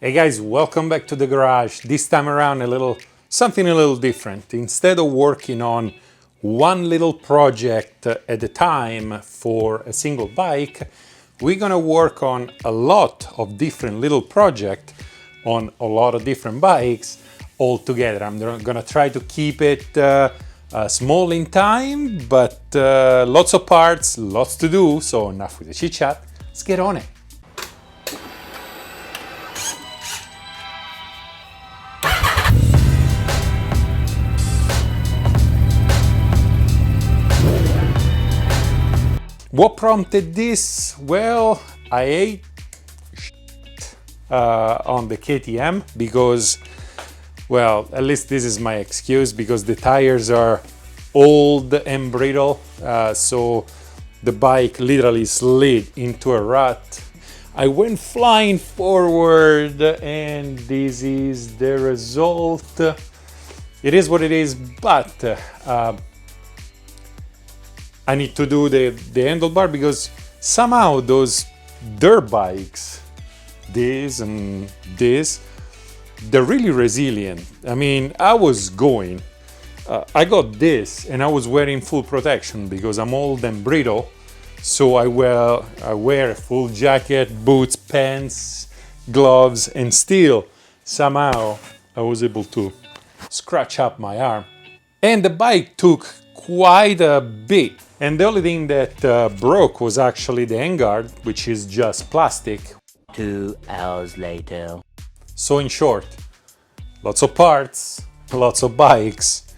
Hey guys, welcome back to the garage. This time around something a little different. Instead of working on one little project at a time for a single bike, we're gonna work on a lot of different little projects on a lot of different bikes all together. I'm gonna try to keep it small in time, but lots of parts, lots to do. So enough with the chit chat, let's get on it. What prompted this? Well, I ate on the KTM because, well, at least this is my excuse, because the tires are old and brittle, so the bike literally slid into a rut. I went flying forward and this is the result. It is what it is, but I need to do the handlebar because somehow those dirt bikes, this and this, they're really resilient. I mean, I got this and I was wearing full protection because I'm old and brittle. So I wear a full jacket, boots, pants, gloves, and still somehow I was able to scratch up my arm. And the bike took quite a bit. And the only thing that broke was actually the handguard, which is just plastic. 2 hours later. So in short, lots of parts, lots of bikes.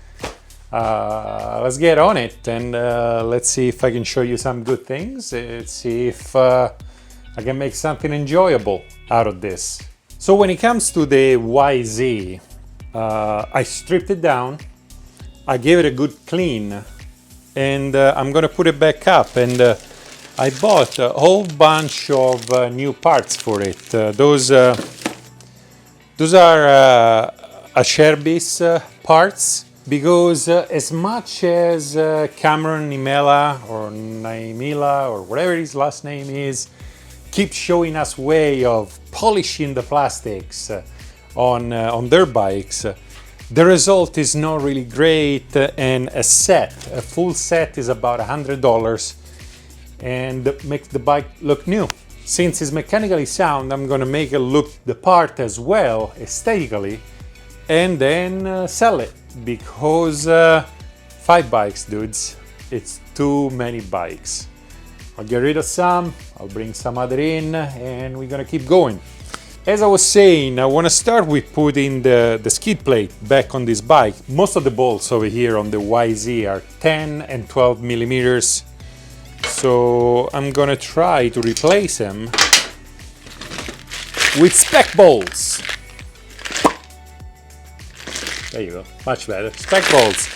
Let's get on it and let's see if I can show you some good things. Let's see if I can make something enjoyable out of this. So when it comes to the YZ, I stripped it down. I gave it a good clean. And I'm gonna put it back up, and I bought a whole bunch of new parts for it. Those are Acerbis parts, because as much as Cameron Nimela or Naimila or whatever his last name is keeps showing us way of polishing the plastics on their bikes, the result is not really great, and a full set is about $100 and makes the bike look new. Since it's mechanically sound, I'm gonna make it look the part as well, aesthetically, and then sell it, because 5 bikes, dudes, it's too many bikes. I'll get rid of some, I'll bring some other in, and we're gonna keep going. As I was saying, I want to start with putting the skid plate back on this bike. Most of the bolts over here on the YZ are 10 and 12 millimeters. So I'm gonna try to replace them with SpecBolts. There you go, much better. SpecBolts.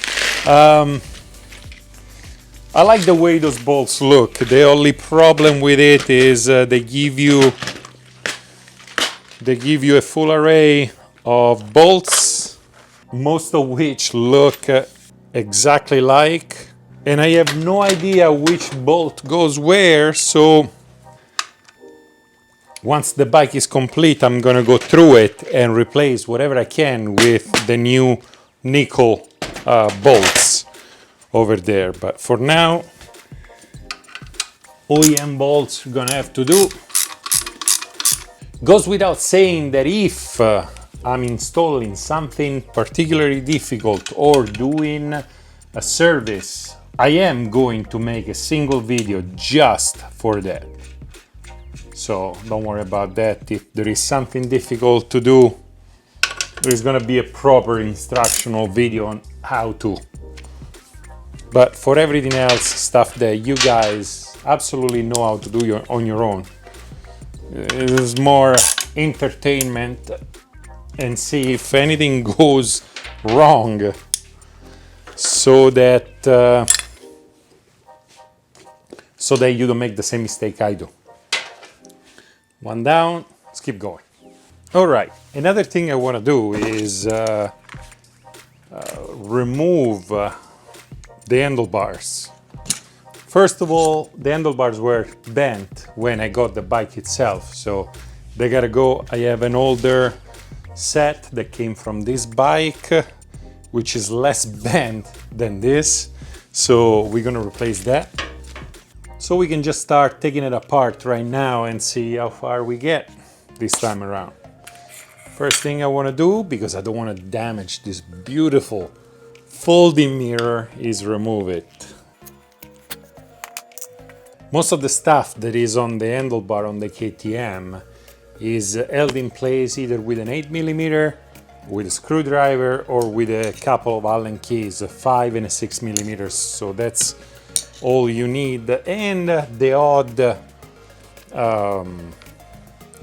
I like the way those bolts look. The only problem with it is they give you a full array of bolts, most of which look exactly like, and I have no idea which bolt goes where. So once the bike is complete, I'm gonna go through it and replace whatever I can with the new nickel bolts over there. But for now, OEM bolts are gonna have to do. Goes without saying that if I'm installing something particularly difficult or doing a service, I am going to make a single video just for that. So don't worry about that. If there is something difficult to do, there's gonna be a proper instructional video on how to. But for everything else, stuff that you guys absolutely know how to do on your own, it is more entertainment and see if anything goes wrong, so that you don't make the same mistake I do. One down, let's keep going. All right, another thing I want to do is remove the handlebars. First of all, the handlebars were bent when I got the bike itself, so They gotta go. I have an older set that came from this bike, which is less bent than this. So we're gonna replace that. So we can just start taking it apart right now and see how far we get this time around. First thing I wanna do, because I don't wanna damage this beautiful folding mirror, is remove it. Most of the stuff that is on the handlebar on the KTM is held in place either with an 8mm, with a screwdriver, or with a couple of Allen keys, a 5 and a 6mm. So that's all you need, and the odd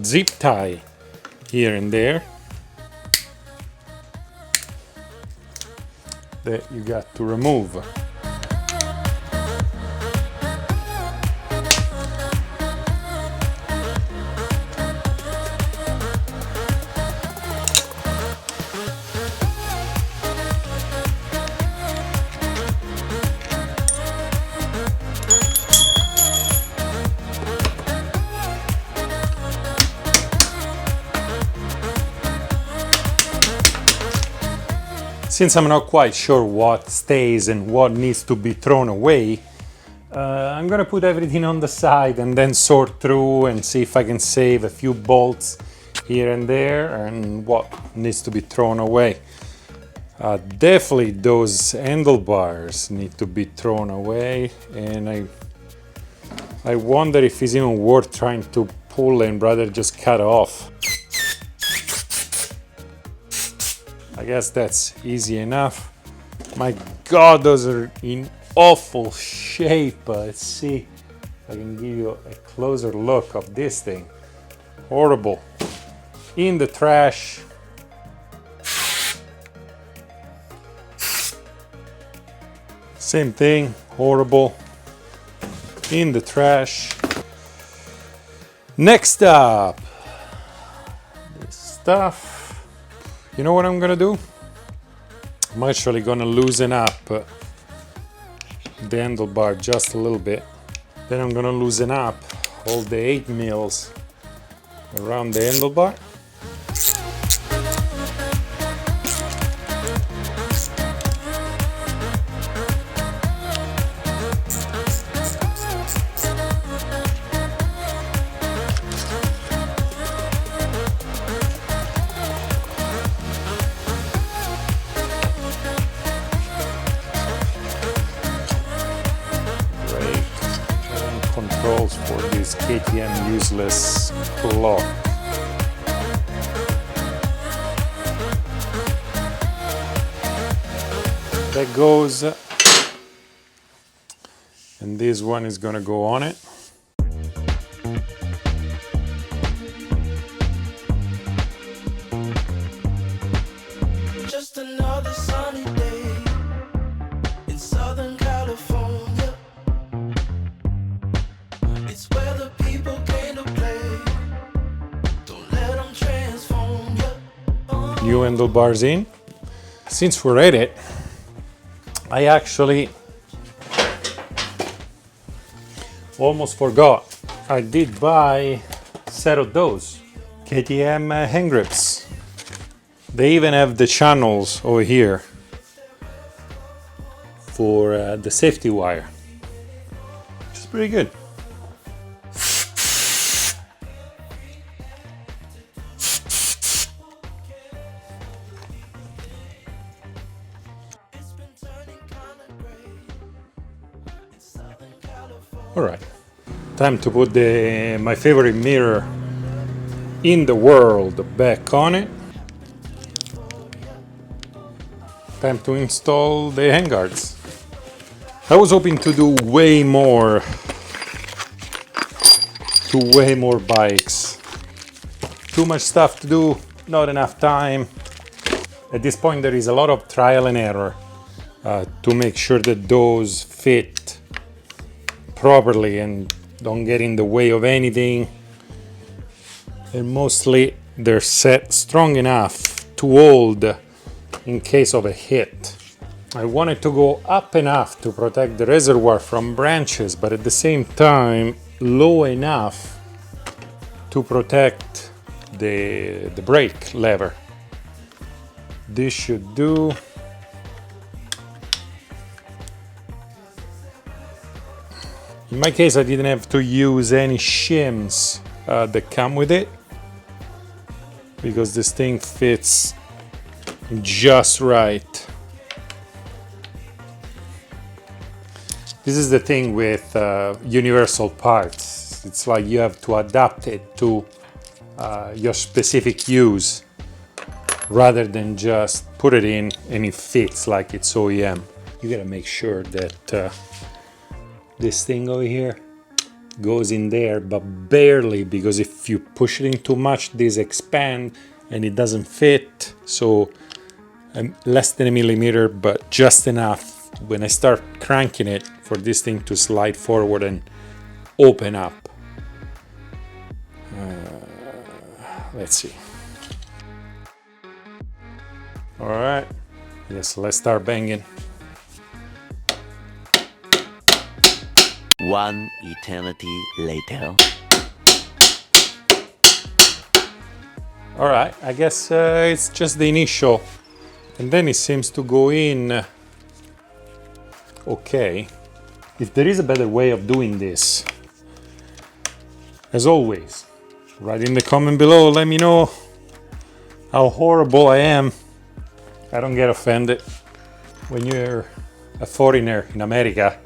zip tie here and there that you got to remove. Since I'm not quite sure what stays and what needs to be thrown away, I'm gonna put everything on the side and then sort through and see if I can save a few bolts here and there and what needs to be thrown away. Definitely those handlebars need to be thrown away, and I wonder if it's even worth trying to pull and rather just cut off. I guess that's easy enough. My God, those are in awful shape. Let's see if I can give you a closer look of this thing. Horrible. In the trash. Same thing, horrible. In the trash. Next up, this stuff. You know what I'm gonna do? I'm actually gonna loosen up the handlebar just a little bit. Then I'm gonna loosen up all the 8mm around the handlebar. For this KTM useless clock. That goes, and this one is gonna go on it. Just another sunny day in Southern California. It's where the people came to play. Don't let them transform you. New handlebars in. Since we're at it, I actually almost forgot. I did buy a set of those KTM hand grips. They even have the channels over here for the safety wire, which is pretty good. All right, time to put my favorite mirror in the world back on it. Time to install the handguards. I was hoping to do way more bikes. Too much stuff to do, not enough time. At this point there is a lot of trial and error to make sure that those fit properly and don't get in the way of anything, and mostly they're set strong enough to hold in case of a hit. I wanted to go up enough to protect the reservoir from branches, but at the same time low enough to protect the brake lever. This should do. In my case, I didn't have to use any shims that come with it, because this thing fits just right. This is the thing with universal parts. It's like you have to adapt it to your specific use, rather than just put it in and it fits like it's OEM. You gotta make sure that this thing over here goes in there, but barely, because if you push it in too much, this expands and it doesn't fit. So less than a millimeter, but just enough when I start cranking it for this thing to slide forward and open up. Let's see. All right, yes, let's start banging. One eternity later. All right, I guess it's just the initial, and then it seems to go in okay. If there is a better way of doing this, as always, write in the comment below, let me know how horrible I am. I don't get offended. When you're a foreigner in America,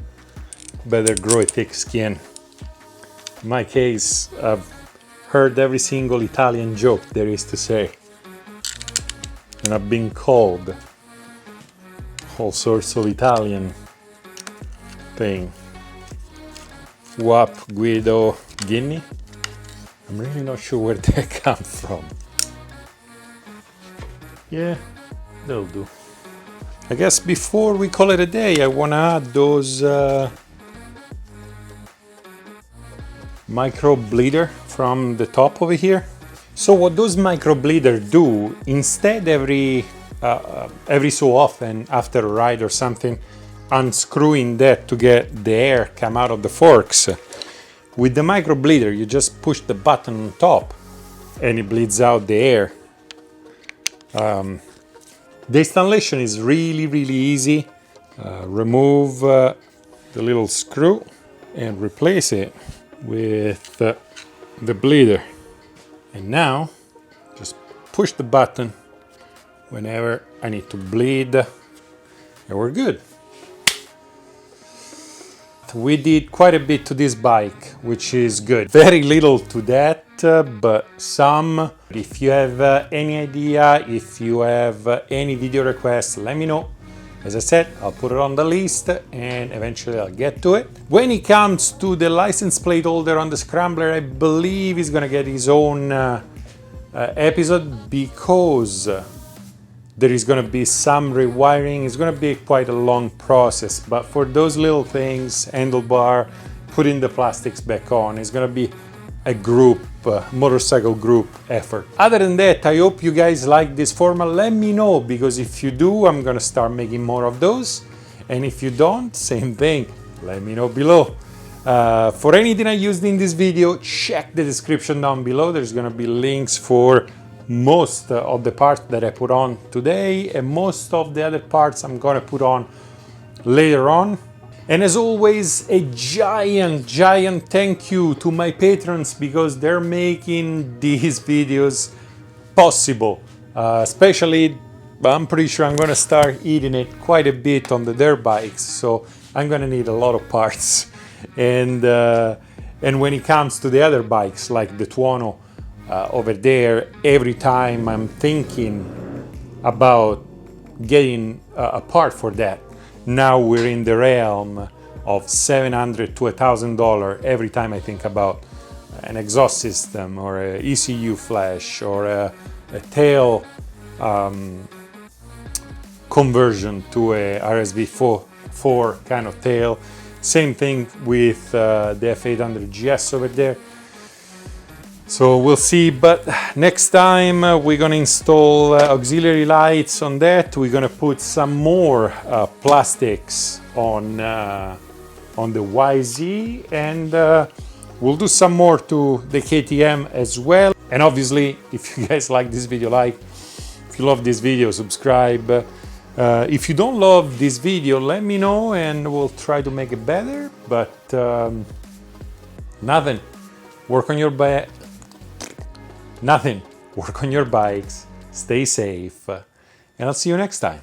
better grow a thick skin. In my case, I've heard every single Italian joke there is to say, and I've been called all sorts of Italian thing. Wap, Guido, Guinea. I'm really not sure where they come from. Yeah, they'll do. I guess before we call it a day, I want to add those Microbleeder from the top over here. So what those Microbleeder do, instead every so often after a ride or something, unscrewing that to get the air come out of the forks, with the Microbleeder you just push the button on top and it bleeds out the air. The installation is really easy. Remove the little screw and replace it with the bleeder, and now just push the button whenever I need to bleed, and we're good. We did quite a bit to this bike, which is good. Very little to that, but some. If you have any idea, if you have any video requests, let me know. As I said, I'll put it on the list and eventually I'll get to it. When it comes to the license plate holder on the Scrambler, I believe he's gonna get his own episode, because there is gonna be some rewiring. It's gonna be quite a long process, but for those little things, handlebar, putting the plastics back on, it's gonna be a group, motorcycle group effort. Other than that, I hope you guys like this format. Let me know, because if you do, I'm gonna start making more of those. And if you don't, same thing, let me know below. For anything I used in this video, check the description down below. There's gonna be links for most of the parts that I put on today, and most of the other parts I'm gonna put on later on. And as always, a giant thank you to my patrons, because they're making these videos possible. Especially, I'm pretty sure I'm gonna start eating it quite a bit on the dirt bikes, so I'm gonna need a lot of parts. And when it comes to the other bikes, like the TUONO over there, every time I'm thinking about getting a part for that. Now we're in the realm of $700 to $1,000 every time I think about an exhaust system or a ECU flash or a tail conversion to a RSV4 kind of tail. Same thing with the F800 GS over there. So we'll see, but next time we're gonna install auxiliary lights on that. We're gonna put some more plastics on the YZ, and we'll do some more to the KTM as well. And obviously, if you guys like this video, like. If you love this video, subscribe. If you don't love this video, let me know and we'll try to make it better. But nothing. Work on your Nothing. Work on your bikes. Stay safe. And I'll see you next time.